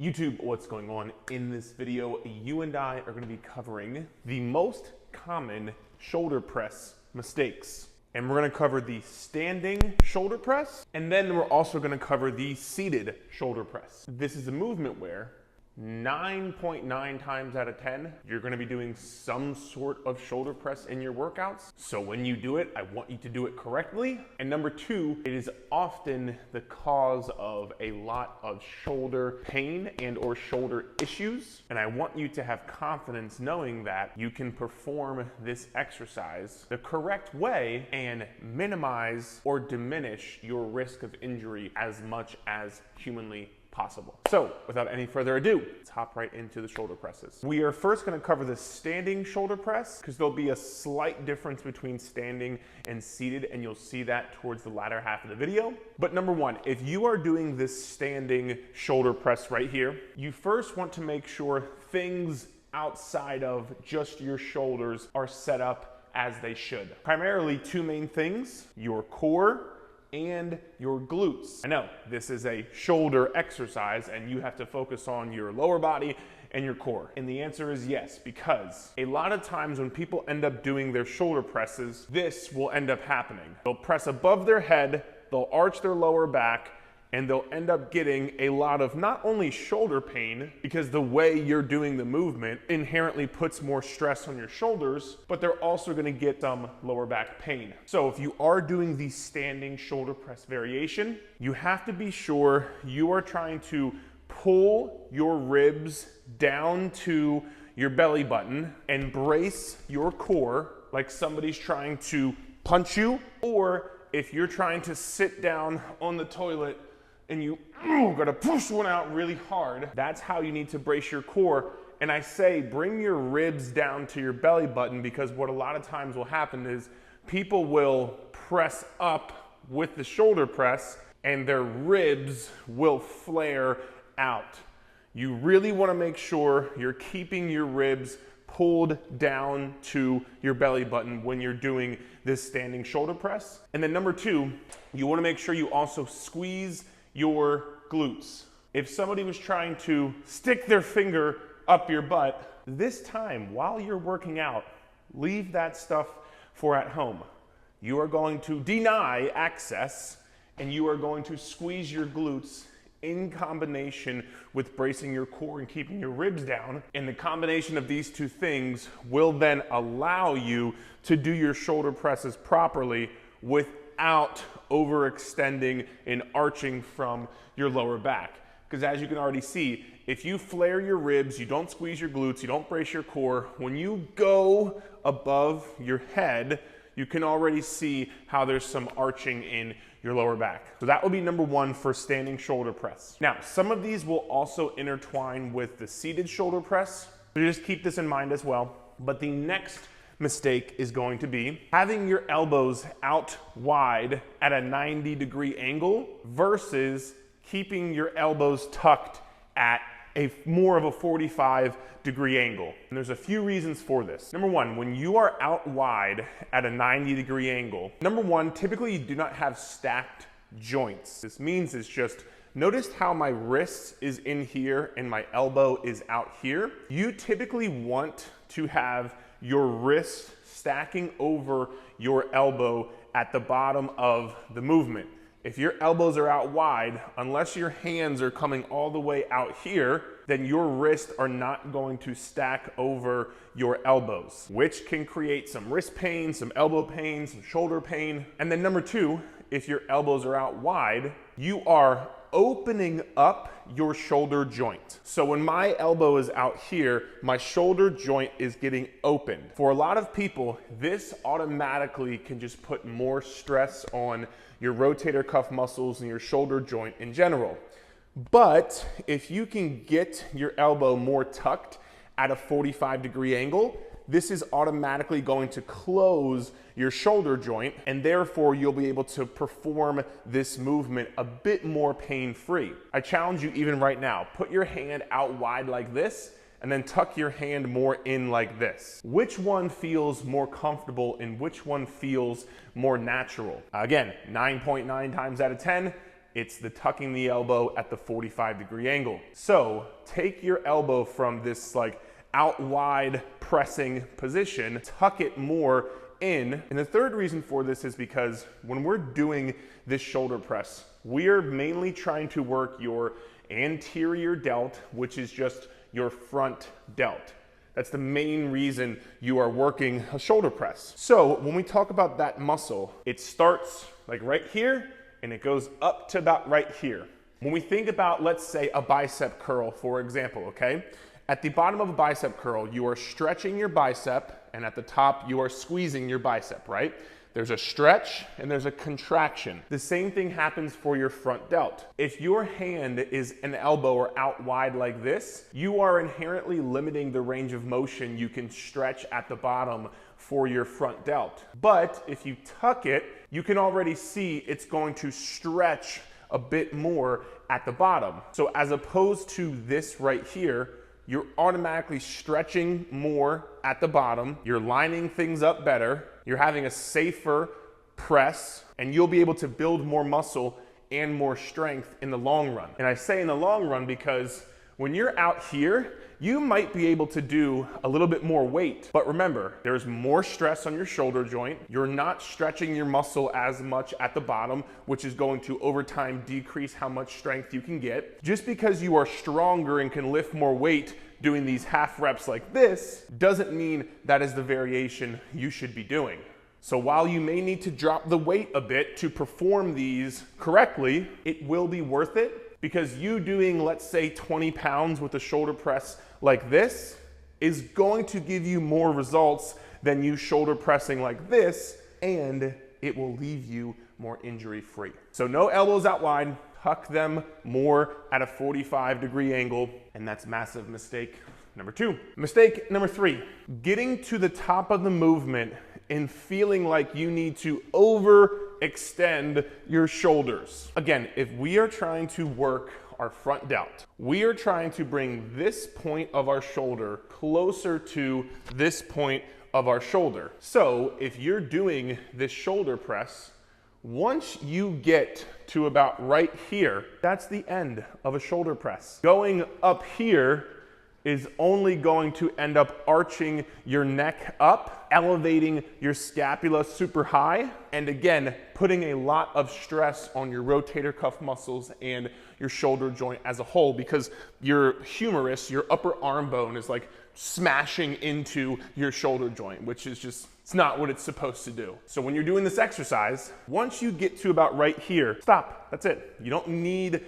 YouTube, what's going on? In this video, you and I are going to be covering the most common shoulder press mistakes. And we're going to cover the standing shoulder press, and then we're also going to cover the seated shoulder press. This is a movement where 9.9 times out of 10, you're going to be doing some sort of shoulder press in your workouts. So when you do it, I want you to do it correctly. And number two, it is often the cause of a lot of shoulder pain and or shoulder issues. And I want you to have confidence knowing that you can perform this exercise the correct way and minimize or diminish your risk of injury as much as humanly possible. So without any further ado, let's hop right into the shoulder presses. We are first going to cover the standing shoulder press because there'll be a slight difference between standing and seated, and you'll see that towards the latter half of the video. But number one, if you are doing this standing shoulder press right here, you first want to make sure things outside of just your shoulders are set up as they should. Primarily two main things: your core and your glutes. I know this is a shoulder exercise and you have to focus on your lower body and your core. And the answer is yes, because a lot of times when people end up doing their shoulder presses, this will end up happening. They'll press above their head, they'll arch their lower back, and they'll end up getting a lot of not only shoulder pain, because the way you're doing the movement inherently puts more stress on your shoulders, but they're also gonna get some lower back pain. So if you are doing the standing shoulder press variation, you have to be sure you are trying to pull your ribs down to your belly button and brace your core like somebody's trying to punch you, or if you're trying to sit down on the toilet and you gotta push one out really hard, that's how you need to brace your core. And I say bring your ribs down to your belly button, because what a lot of times will happen is people will press up with the shoulder press and their ribs will flare out. You really wanna make sure you're keeping your ribs pulled down to your belly button when you're doing this standing shoulder press. And then number two, you wanna make sure you also squeeze your glutes. If somebody was trying to stick their finger up your butt, this time while you're working out, leave that stuff for at home. You are going to deny access and you are going to squeeze your glutes in combination with bracing your core and keeping your ribs down. And the combination of these two things will then allow you to do your shoulder presses properly without overextending and arching from your lower back. Because as you can already see, if you flare your ribs, you don't squeeze your glutes, you don't brace your core, when you go above your head, you can already see how there's some arching in your lower back. So that will be number one for standing shoulder press. Now, some of these will also intertwine with the seated shoulder press, so just keep this in mind as well. But the next mistake is going to be having your elbows out wide at a 90-degree angle versus keeping your elbows tucked at a more of a 45-degree angle. And there's a few reasons for this. Number one, when you are out wide at a 90-degree angle, number one, typically you do not have stacked joints. This means it's just, notice how my wrist is in here and my elbow is out here. You typically want to have your wrist stacking over your elbow at the bottom of the movement. If your elbows are out wide, unless your hands are coming all the way out here, then your wrists are not going to stack over your elbows, which can create some wrist pain, some elbow pain, some shoulder pain. And then number two, if your elbows are out wide, you are opening up your shoulder joint. So when my elbow is out here, my shoulder joint is getting opened. For a lot of people, this automatically can just put more stress on your rotator cuff muscles and your shoulder joint in general. But if you can get your elbow more tucked at a 45-degree angle, this is automatically going to close your shoulder joint, and therefore you'll be able to perform this movement a bit more pain-free. I challenge you even right now, put your hand out wide like this and then tuck your hand more in like this. Which one feels more comfortable and which one feels more natural? Again, 9.9 times out of 10, it's the tucking the elbow at the 45-degree angle. So take your elbow from this like out wide pressing position, tuck it more in. And the third reason for this is because when we're doing this shoulder press, we're mainly trying to work your anterior delt, which is just your front delt. That's the main reason you are working a shoulder press. So when we talk about that muscle, it starts like right here and it goes up to about right here. When we think about, let's say, a bicep curl, for example, okay? At the bottom of a bicep curl, you are stretching your bicep, and at the top, you are squeezing your bicep, right? There's a stretch and there's a contraction. The same thing happens for your front delt. If your hand is an elbow or out wide like this, you are inherently limiting the range of motion you can stretch at the bottom for your front delt. But if you tuck it, you can already see it's going to stretch a bit more at the bottom. So as opposed to this right here, you're automatically stretching more at the bottom, you're lining things up better, you're having a safer press, and you'll be able to build more muscle and more strength in the long run. And I say in the long run because when you're out here, you might be able to do a little bit more weight. But remember, there's more stress on your shoulder joint. You're not stretching your muscle as much at the bottom, which is going to over time decrease how much strength you can get. Just because you are stronger and can lift more weight doing these half reps like this, doesn't mean that is the variation you should be doing. So while you may need to drop the weight a bit to perform these correctly, it will be worth it, because you doing, let's say, 20 pounds with a shoulder press like this is going to give you more results than you shoulder pressing like this, and it will leave you more injury free. So no elbows out wide, tuck them more at a 45-degree angle, and that's massive mistake number 2. Mistake number 3, getting to the top of the movement and feeling like you need to overextend your shoulders. Again, if we are trying to work our front delt, we are trying to bring this point of our shoulder closer to this point of our shoulder. So if you're doing this shoulder press, once you get to about right here, that's the end of a shoulder press. Going up here is only going to end up arching your neck up, elevating your scapula super high, and again, putting a lot of stress on your rotator cuff muscles and your shoulder joint as a whole, because your humerus, your upper arm bone, is like smashing into your shoulder joint, which is just, it's not what it's supposed to do. So when you're doing this exercise, once you get to about right here, stop, that's it. You don't need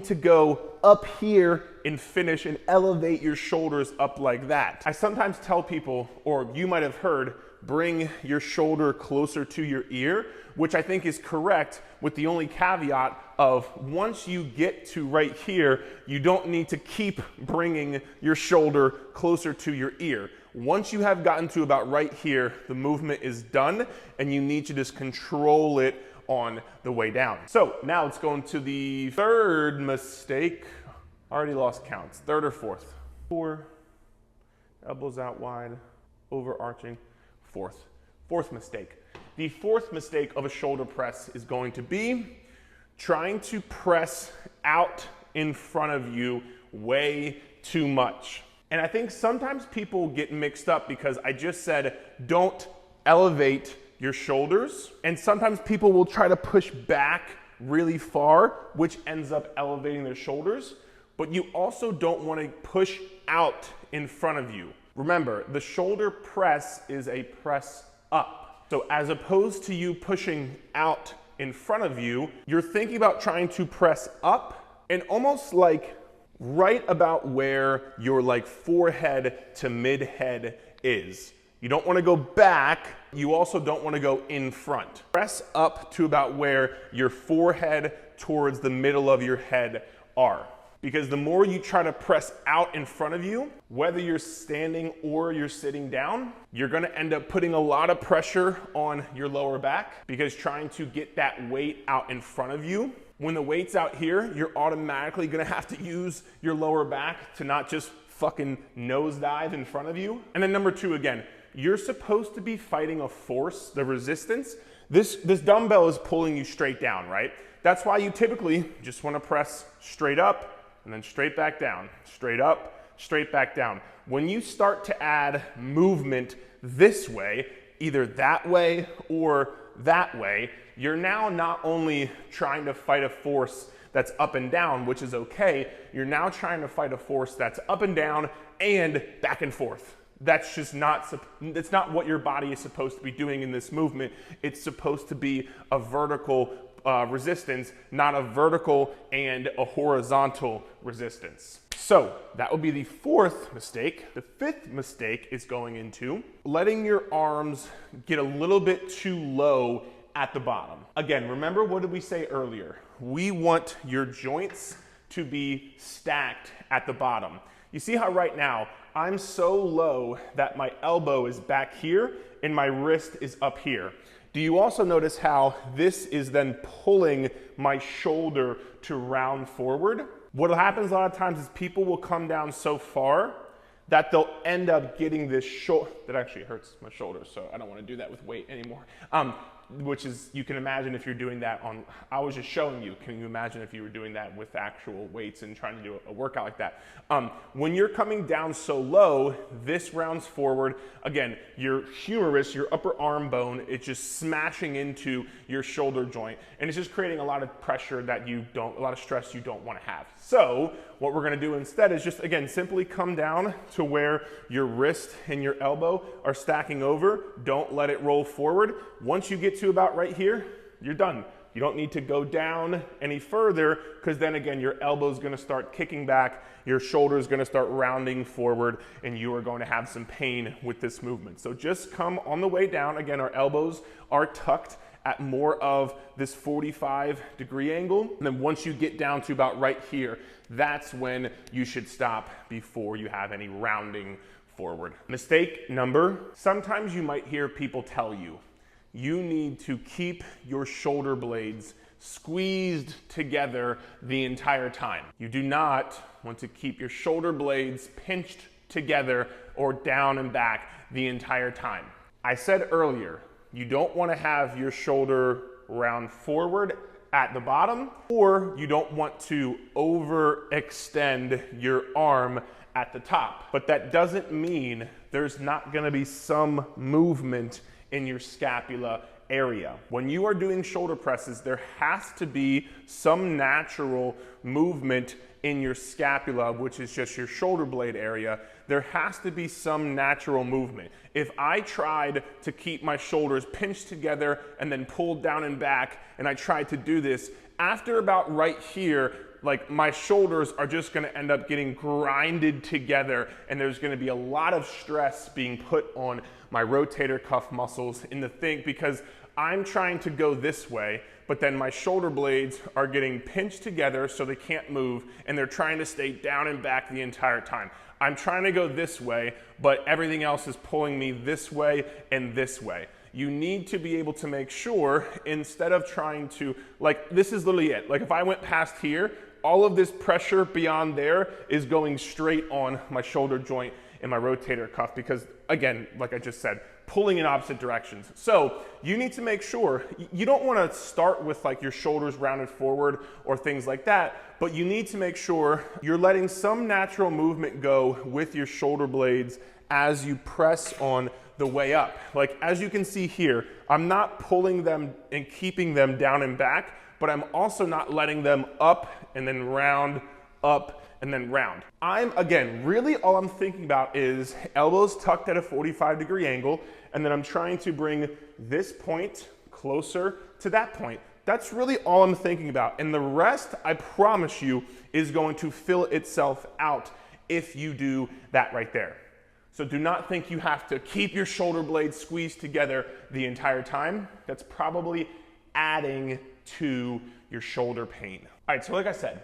to go up here and finish and elevate your shoulders up like that. I sometimes tell people, or you might have heard, bring your shoulder closer to your ear, which I think is correct, with the only caveat of once you get to right here, you don't need to keep bringing your shoulder closer to your ear. Once you have gotten to about right here, the movement is done, and you need to just control it on the way down. So now let's go into the third mistake. Already lost counts. Third or fourth? 4, elbows out wide, overarching. Fourth mistake. The fourth mistake of a shoulder press is going to be trying to press out in front of you way too much. And I think sometimes people get mixed up because I just said don't elevate your shoulders, and sometimes people will try to push back really far, which ends up elevating their shoulders, but you also don't want to push out in front of you. Remember, the shoulder press is a press up. So as opposed to you pushing out in front of you, you're thinking about trying to press up and almost like right about where your like forehead to mid-head is. You don't want to go back. You also don't want to go in front. Press up to about where your forehead towards the middle of your head are. Because the more you try to press out in front of you, whether you're standing or you're sitting down, you're going to end up putting a lot of pressure on your lower back, because trying to get that weight out in front of you, when the weight's out here, you're automatically going to have to use your lower back to not just fucking nosedive in front of you. And then number 2, again, you're supposed to be fighting a force, the resistance, This dumbbell is pulling you straight down, right? That's why you typically just want to press straight up and then straight back down, straight up, straight back down. When you start to add movement this way, either that way or that way, you're now not only trying to fight a force that's up and down, which is okay, you're now trying to fight a force that's up and down and back and forth. That's just that's not what your body is supposed to be doing in this movement. It's supposed to be a vertical resistance, not a vertical and a horizontal resistance. So that would be the fourth mistake. The fifth mistake is going into letting your arms get a little bit too low at the bottom. Again, remember, what did we say earlier? We want your joints to be stacked at the bottom. You see how right now I'm so low that my elbow is back here and my wrist is up here. Do you also notice how this is then pulling my shoulder to round forward? What happens a lot of times is people will come down so far that they'll end up getting this shoulder. That actually hurts my shoulder, so I don't want to do that with weight anymore. Which is, you can imagine if you're doing that on, I was just showing you, can you imagine if you were doing that with actual weights and trying to do a workout like that? When you're coming down so low, this rounds forward. Again, your humerus, your upper arm bone, it's just smashing into your shoulder joint, and it's just creating a lot of pressure that a lot of stress you don't want to have. So what we're gonna do instead is just, again, simply come down to where your wrist and your elbow are stacking over. Don't let it roll forward. Once you get to about right here, you're done. You don't need to go down any further, because then again, your elbow's gonna start kicking back, your shoulder's gonna start rounding forward, and you are going to have some pain with this movement. So just come on the way down. Again, our elbows are tucked at more of this 45-degree angle. And then once you get down to about right here, that's when you should stop before you have any rounding forward. Mistake number, sometimes you might hear people tell you, you need to keep your shoulder blades squeezed together the entire time. You do not want to keep your shoulder blades pinched together or down and back the entire time. I said earlier, you don't want to have your shoulder round forward at the bottom, or you don't want to overextend your arm at the top. But that doesn't mean there's not going to be some movement in your scapula area. When you are doing shoulder presses, there has to be some natural movement in your scapula, which is just your shoulder blade area. There has to be some natural movement. If I tried to keep my shoulders pinched together and then pulled down and back, and I tried to do this, after about right here, like, my shoulders are just gonna end up getting grinded together, and there's gonna be a lot of stress being put on my rotator cuff muscles in the thing, because I'm trying to go this way, but then my shoulder blades are getting pinched together so they can't move, and they're trying to stay down and back the entire time. I'm trying to go this way, but everything else is pulling me this way and this way. You need to be able to make sure, instead of trying to, like, this is literally it. Like, if I went past here, all of this pressure beyond there is going straight on my shoulder joint and my rotator cuff, because, again, like I just said, pulling in opposite directions. So you need to make sure, you don't want to start with like your shoulders rounded forward or things like that, but you need to make sure you're letting some natural movement go with your shoulder blades as you press on the way up. Like, as you can see here, I'm not pulling them and keeping them down and back, but I'm also not letting them up and then round, up and then round. Again, really all I'm thinking about is elbows tucked at a 45-degree angle, and then I'm trying to bring this point closer to that point. That's really all I'm thinking about. And the rest, I promise you, is going to fill itself out if you do that right there. So do not think you have to keep your shoulder blades squeezed together the entire time. That's probably adding to your shoulder pain. All right, so like I said,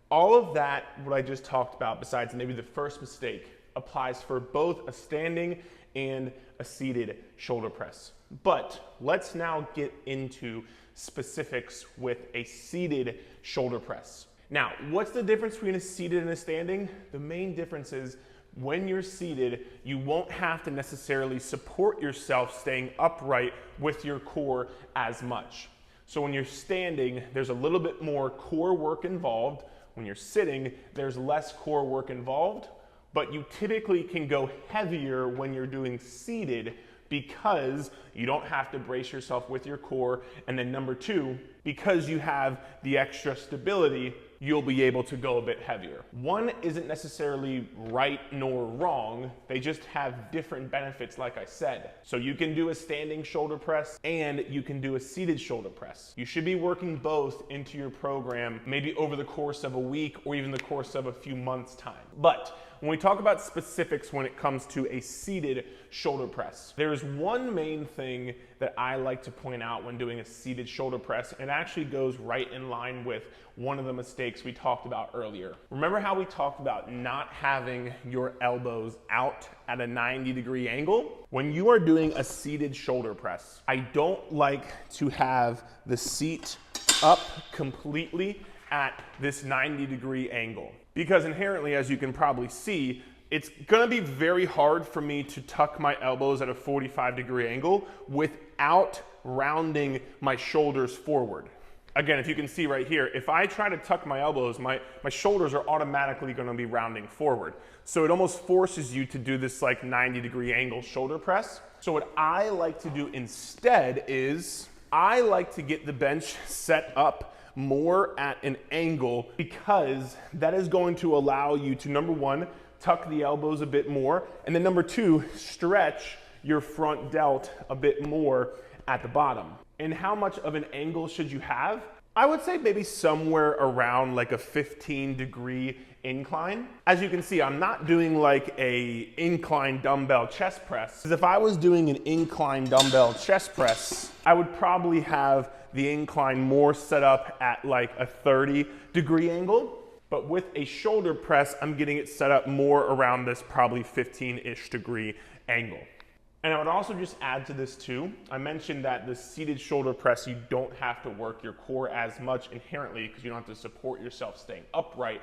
all of that, what I just talked about, besides maybe the first mistake, applies for both a standing and a seated shoulder press. But let's now get into specifics with a seated shoulder press. Now, what's the difference between a seated and a standing? The main difference is When you're seated, you won't have to necessarily support yourself staying upright with your core as much. So when you're standing, there's a little bit more core work involved. When you're sitting, there's less core work involved, but you typically can go heavier when you're doing seated because you don't have to brace yourself with your core. And then number two, because you have the extra stability, you'll be able to go a bit heavier. One isn't necessarily right nor wrong, they just have different benefits like I said. So you can do a standing shoulder press and you can do a seated shoulder press. You should be working both into your program maybe over the course of a week or even the course of a few months' time. But when we talk about specifics when it comes to a seated shoulder press, there's one main thing that I like to point out when doing a seated shoulder press, and it actually goes right in line with one of the mistakes we talked about earlier. Remember how we talked about not having your elbows out at a 90-degree angle? When you are doing a seated shoulder press, I don't like to have the seat up completely at this 90-degree angle. Because inherently, as you can probably see, it's gonna be very hard for me to tuck my elbows at a 45-degree angle without rounding my shoulders forward. Again, if you can see right here, if I try to tuck my elbows, my shoulders are automatically gonna be rounding forward. So it almost forces you to do this like 90-degree angle shoulder press. So what I like to do instead is, I like to get the bench set up more at an angle because that is going to allow you to, number one, tuck the elbows a bit more, and then number two, stretch your front delt a bit more at the bottom. And how much of an angle should you have? I would say maybe somewhere around like a 15-degree incline. As you can see, I'm not doing like a incline dumbbell chest press. Because if I was doing an incline dumbbell chest press, I would probably have the incline more set up at like a 30-degree angle. But with a shoulder press, I'm getting it set up more around this probably 15-ish degree angle. And I would also just add to this too, I mentioned that the seated shoulder press, you don't have to work your core as much inherently because you don't have to support yourself staying upright,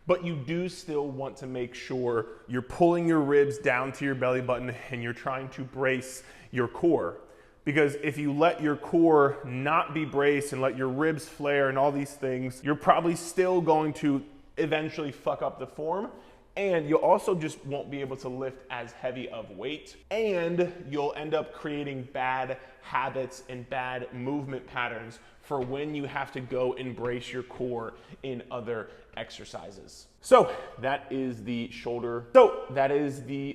but you do still want to make sure you're pulling your ribs down to your belly button and you're trying to brace your core. Because if you let your core not be braced and let your ribs flare and all these things, you're probably still going to eventually fuck up the form. And you also just won't be able to lift as heavy of weight. And you'll end up creating bad habits and bad movement patterns for when you have to go and brace your core in other exercises. So that is the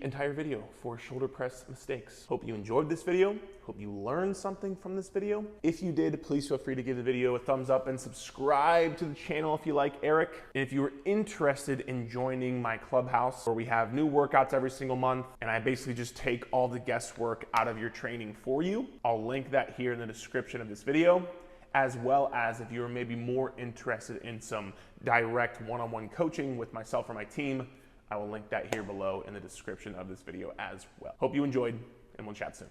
entire video for shoulder press mistakes. Hope you enjoyed this video. Hope you learned something from this video. If you did, please feel free to give the video a thumbs up and subscribe to the channel if you like Eric. And if you are interested in joining my clubhouse where we have new workouts every single month and I basically just take all the guesswork out of your training for you, I'll link that here in the description of this video. As well as if you're maybe more interested in some direct one-on-one coaching with myself or my team, I will link that here below in the description of this video as well. Hope you enjoyed, and we'll chat soon.